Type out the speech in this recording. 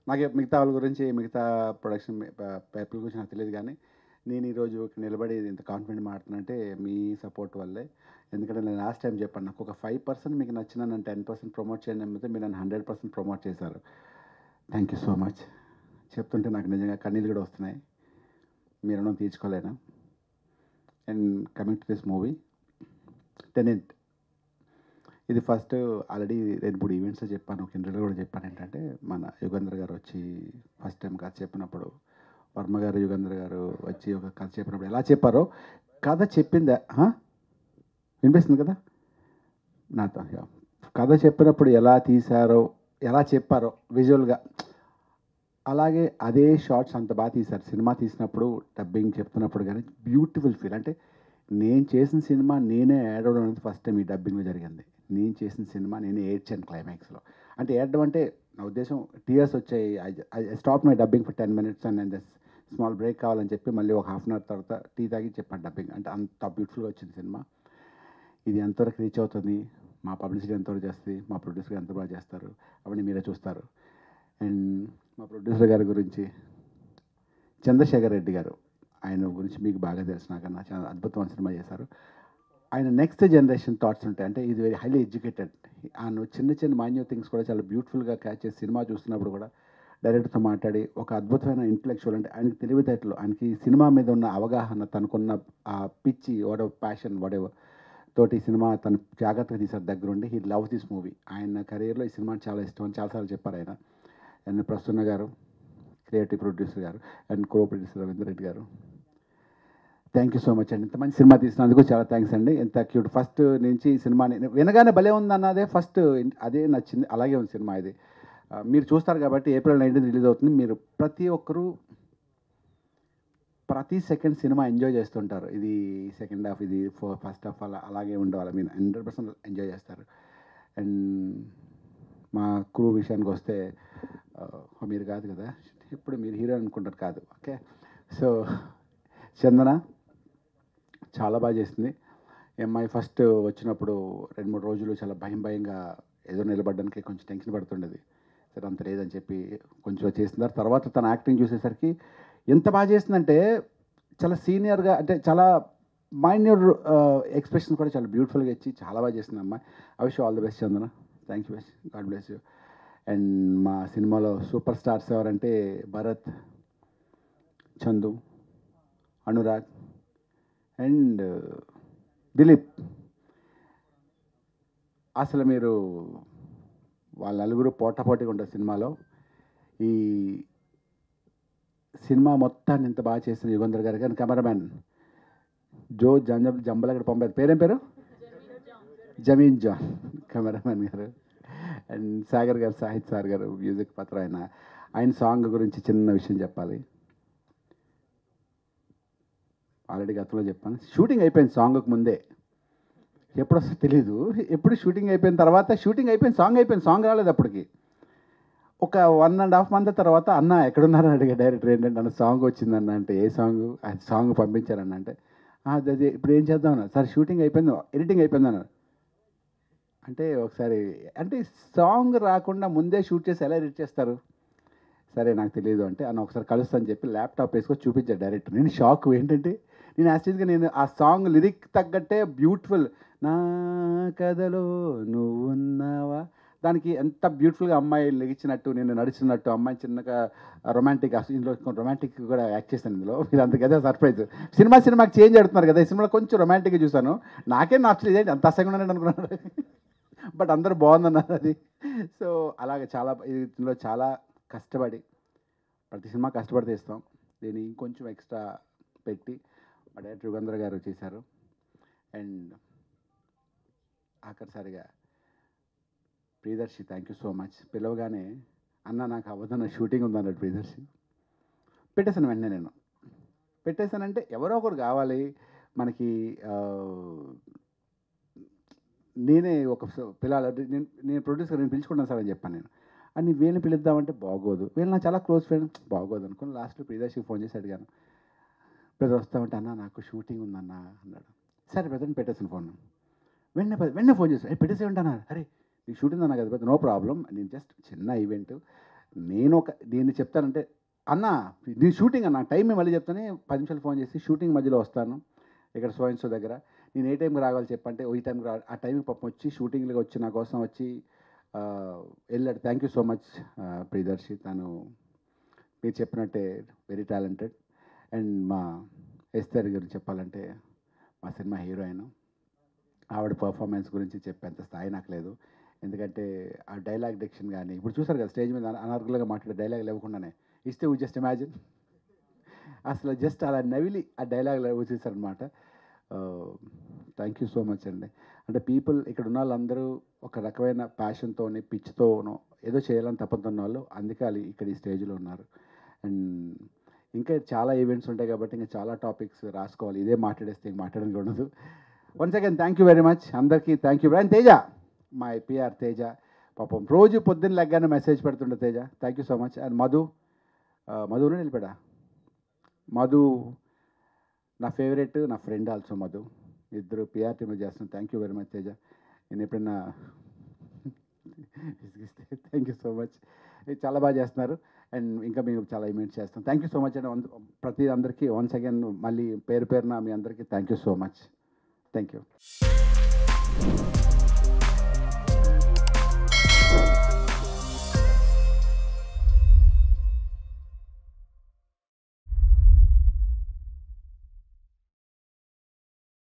నాకు మిగతా వాళ్ళ గురించి మిగతా ప్రొడక్షన్ పీపుల్ గురించి నాకు తెలియదు కానీ నేను ఈరోజు ఇక్కడ నిలబడి ఇంత కాన్ఫిడెంట్ మాట్లాడుతున్నానంటే మీ సపోర్ట్ వల్లే. ఎందుకంటే నేను లాస్ట్ టైం చెప్పాను, నాకు ఒక 5% మీకు నచ్చిన నన్ను 10% ప్రమోట్ చేయండి అనిపితే మీరు నన్ను 100% ప్రమోట్ చేశారు. Thank you so much. చెప్తుంటే నాకు నిజంగా కన్నీళ్ళు కూడా వస్తున్నాయి. మీ రుణం తీర్చుకోలేను. And coming to this movie Tenant, ఇది ఫస్ట్ ఆల్రెడీ 2-3 ఈవెంట్స్లో చెప్పాను, ఒక ఇంటర్వ్యూలో కూడా చెప్పాను. ఏంటంటే మన యుగంధర్ గారు వచ్చి ఫస్ట్ టైం కథ చెప్పినప్పుడు, వర్మ గారు యుగంధర్ గారు వచ్చి ఒక కథ చెప్పినప్పుడు ఎలా చెప్పారో, కథ చెప్పిందా వినిపిస్తుంది కదా నాతో, కథ చెప్పినప్పుడు ఎలా తీశారో, ఎలా చెప్పారో విజువల్గా, అలాగే అదే షార్ట్స్ అంత బాగా తీశారు. సినిమా తీసినప్పుడు డబ్బింగ్ చెప్తున్నప్పుడు కానీ బ్యూటిఫుల్ ఫీల్. అంటే నేను చేసిన సినిమా నేనే ఏడవడం అనేది ఫస్ట్ టైం ఈ డబ్బింగ్లో జరిగింది. నేను చేసిన సినిమా నేనే ఏడ్చాను క్లైమాక్స్లో. అంటే ఏడడం అంటే నా ఉద్దేశం టీయర్స్ వచ్చాయి. I stop my dubbing for 10 minutes and small break కావాలని చెప్పి మళ్ళీ ఒక హాఫ్ అన్ అవర్ తర్వాత టీ తాగి చెప్పాను డబ్బింగ్. అంటే అంత బ్యూటిఫుల్గా వచ్చింది సినిమా. ఇది ఎంతవరకు రీచ్ అవుతుంది, మా పబ్లిసిటీ ఎంతవరకు చేస్తుంది, మా ప్రొడ్యూసర్ ఎంత బాగా చేస్తారు, అవన్నీ మీరే చూస్తారు. అండ్ మా ప్రొడ్యూసర్ గారి గురించి చంద్రశేఖర్ రెడ్డి గారు, ఆయన గురించి మీకు బాగా తెలుసు, నాకన్నా చాలా అద్భుతమైన సినిమా చేశారు. ఆయన నెక్స్ట్ జనరేషన్ థాట్స్ ఉంటాయి. అంటే ఇది వెరీ హైలీ ఎడ్యుకేటెడ్. ఆయన చిన్న చిన్న మైన్యూట్ థింగ్స్ కూడా చాలా బ్యూటిఫుల్గా క్యాచ్ చేసి సినిమా చూస్తున్నప్పుడు కూడా డైరెక్టర్తో మాట్లాడి ఒక అద్భుతమైన ఇంటలెక్చువల్, అంటే ఆయనకి తెలివితేటలు, ఆయనకి సినిమా మీద ఉన్న అవగాహన, తనకున్న ఆ పిచ్చి వాడెవర్ ప్యాషన్ వాడెవర్ తోటి ఈ సినిమా తను జాగ్రత్తగా తీశారు దగ్గరుండి. He love this movie. ఆయన కెరీర్లో ఈ సినిమా చాలా ఇష్టం అని చాలాసార్లు చెప్పారు ఆయన. అండ్ ప్రసన్న గారు, క్రియేటివ్ ప్రొడ్యూసర్ గారు, and co producer Ravindra Reddy గారు, థ్యాంక్ యూ సో మచ్ అండి. ఇంత మంచి సినిమా తీసినందుకు చాలా థ్యాంక్స్ అండి. ఎంత క్యూట్. ఫస్ట్ నుంచి ఈ సినిమాని వినగానే భలే ఉంది అన్నదే ఫస్ట్, అదే నచ్చింది. అలాగే ఉంది సినిమా ఇది. మీరు చూస్తారు కాబట్టి April 19 రిలీజ్ అవుతుంది. మీరు ప్రతి ఒక్కరూ ప్రతి సెకండ్ సినిమా ఎంజాయ్ చేస్తుంటారు. ఇది సెకండ్ హాఫ్, ఇది ఫస్ట్ హాఫ్, అలాగే ఉండవాలి. మీరు 100% ఎంజాయ్ చేస్తారు. అండ్ మా క్రూ విషయానికి వస్తే మీరు కాదు కదా, ఇప్పుడు మీరు హీరో అనుకుంటారు కాదు. ఓకే, సో చందన చాలా బాగా చేసింది. అమ్మాయి ఫస్ట్ వచ్చినప్పుడు 2-3 రోజులు చాలా భయంగా ఏదో నిలబడడానికి కొంచెం టెన్షన్ పడుతుండేది. సరే అంత లేదని చెప్పి కొంచెం చేసిన తర్వాత తన యాక్టింగ్ చూసేసరికి ఎంత బాగా చేసిందంటే, చాలా సీనియర్గా, అంటే చాలా మైన్యూర్ ఎక్స్ప్రెషన్స్ కూడా చాలా బ్యూటిఫుల్గా ఇచ్చి చాలా బాగా చేసింది అమ్మాయి. I wish all the best Chandana. Thank you, God bless you. And మా సినిమాలో సూపర్ స్టార్స్ ఎవరంటే భరత్, చందు, అనురాగ్ అండ్ దిలీప్. అసలు మీరు వాళ్ళ నలుగురు పోటాపోటీగా ఉంటారు సినిమాలో. ఈ సినిమా మొత్తాన్ని ఇంత బాగా చేసిన యుగంధర్ గారు కానీ కెమెరామ్యాన్ జో జంబలగడ పంపారు, పేరేం పేరు, జమీన్ జాన్ కెమెరామ్యాన్ గారు. అండ్ సాగర్ గారు, సాహిత్ సార్ గారు మ్యూజిక్ పత్రం. ఆయన సాంగ్ గురించి చిన్న విషయం చెప్పాలి. ఆల్రెడీ గతంలో చెప్పాను, షూటింగ్ అయిపోయింది సాంగ్కి ముందే. ఎప్పుడు వస్తుందో తెలీదు. ఎప్పుడు షూటింగ్ అయిపోయిన తర్వాత, షూటింగ్ అయిపోయింది, సాంగ్ రాలేదు అప్పటికి. ఒక 1.5 month తర్వాత అన్న ఎక్కడున్నారని అడిగా డైరెక్టర్. ఏంటంటే అన్న సాంగ్ వచ్చిందన్న. అంటే ఏ సాంగ్, అది సాంగ్ పంపించారన్న. అంటే అదే ఇప్పుడు ఏం చేద్దాం అన్న. సార్ షూటింగ్ అయిపోయింది, ఎడిటింగ్ అయిపోయింది అన్నారు. అంటే ఒకసారి, అంటే సాంగ్ రాకుండా ముందే షూట్ చేసి ఎలా ఎడిట్ చేస్తారు? సరే నాకు తెలియదు అంటే, అన్న ఒకసారి కలుస్తాను చెప్పి ల్యాప్టాప్ వేసుకొని చూపించాడు డైరెక్టర్. నేను షాక్. ఏంటంటే నేను యాక్చువల్గా నేను ఆ సాంగ్ లిరిక్ తగ్గట్టే బ్యూటిఫుల్, నా కథలో నువ్వున్నావా, దానికి ఎంత బ్యూటిఫుల్గా అమ్మాయి లెగిచ్చినట్టు, నేను నడుచున్నట్టు, అమ్మాయి చిన్నగా రొమాంటిక్, ఇందులో రొమాంటిక్ కూడా యాక్ట్ చేశాను ఇందులో. మీరు అందుకదే సర్ప్రైజ్. సినిమాకి చేంజ్ ఆడుతున్నారు కదా, ఈ సినిమాలో కొంచెం రొమాంటిక్గా చూశాను. నాకేం నచ్చలేదు, ఏంటి అంత అసహ్యంగా ఉన్నాను అనుకున్నాను. బట్ అందరూ బాగుందన్నారు అది. సో అలాగే చాలా ఇందులో చాలా కష్టపడి, ప్రతి సినిమా కష్టపడి తీస్తాం, దీన్ని ఇంకొంచెం ఎక్స్ట్రా పెట్టి మా డైరెక్టర్ యుగంధర్ గారు చేశారు. అండ్ ఆఖరిసారిగా Priyadarshi, thank you so much. పిలవగానే అన్న నాకు అవ్వదన్న, షూటింగ్ ఉందన్నాడు ప్రియదర్శి. పెట్టేశాను వెంటనే. నేను పెట్టేశానంటే ఎవరో ఒకరు కావాలి మనకి. నేనే ఒక పిల్లలు, నేను ప్రొడ్యూసర్, నేను పిలుచుకున్నాను సార్ అని చెప్పాను నేను. అని వీళ్ళని పిలుద్దామంటే బాగోదు, వీళ్ళు నా చాలా క్లోజ్ ఫ్రెండ్, బాగోదు అనుకుని లాస్ట్లో ప్రియదర్శికి ఫోన్ చేసి అడిగాను. బ్రదర్ వస్తామంటే, అన్న నాకు షూటింగ్ ఉందన్న అన్నాడు. సరే బ్రదర్ని పెట్టేసాను ఫోన్. వెంటనే ఫోన్ చేశాను, పెట్టేసే ఉంటాను. అరే నీకు షూటింగ్ అన్నా కదా బ్రదర్, నో ప్రాబ్లం, నేను జస్ట్ చిన్న ఈవెంట్, దీన్ని చెప్తానంటే, "అన్నా నేను షూటింగ్ అన్న టైం మళ్ళీ చెప్తానే 10 నిమిషాలు ఫోన్ చేసి షూటింగ్ మధ్యలో వస్తాను ఇక్కడ సో అండ్ సో దగ్గర. నేను ఏ టైంకి రావాలి చెప్పంటే, ఈ టైంకి రా ఆ టైంకి పాపం వచ్చి షూటింగ్‌లో వచ్చి నా కోసం వచ్చి వెళ్ళాడు. Thank you so much Priyadarshi. తను మీరు చెప్పినట్టే వెరీ టాలెంటెడ్. అండ్ మా ఎస్తర్ గురించి చెప్పాలంటే మా సినిమా హీరోయిన్. ఆవిడ పర్ఫార్మెన్స్ గురించి చెప్పేంత స్థాయి నాకు లేదు. ఎందుకంటే ఆ డైలాగ్ డిక్షన్ కానీ ఇప్పుడు చూసారు కదా స్టేజ్ మీద అనార్గులుగా మాట్లాడే డైలాగ్ లేకుండానే ఇస్తే వి జస్ట్ ఇమాజిన్ అసలు జస్ట్ అలా నవిలి ఆ డైలాగ్ వచ్చేసారనమాట. థ్యాంక్ యూ సో మచ్ అండి. అంటే పీపుల్ ఇక్కడ ఉన్న వాళ్ళందరూ ఒక రకమైన ప్యాషన్తోని పిచ్చితోనో ఏదో చేయాలని తప్పతున్న వాళ్ళు అందుకే వాళ్ళు ఇక్కడ ఈ స్టేజ్లో ఉన్నారు. అండ్ ఇంకా చాలా ఈవెంట్స్ ఉంటాయి కాబట్టి ఇంకా చాలా టాపిక్స్ రాసుకోవాలి. ఇదే మాట్లాడేస్తే ఇంక మాట్లాడడానికి ఉండదు. Once again thank you very much అందరికీ. Thank you. And Teja, my PR Teja, పాపం రోజు పొద్దున్న లెగ్గానే మెసేజ్ పెడుతుండే Teja. Thank you so much. And మధునే నిలిపాడా? మధు నా ఫేవరెట్, నా ఫ్రెండ్ ఆల్సో మధు. ఇద్దరు పిఆర్ టీంలో చేస్తున్నాను. Thank you very much Teja. నేను ఎప్పుడైనా థ్యాంక్ యూ సో మచ్. చాలా బాగా చేస్తున్నారు. అండ్ ఇంకా మేము చాలా ఈవెంట్స్ చేస్తాం. థ్యాంక్ యూ సో మచ్ అండి. ప్రతి అందరికీ వన్స్ అగైన్ మళ్ళీ పేరున మీ అందరికీ thank you so much. Thank you.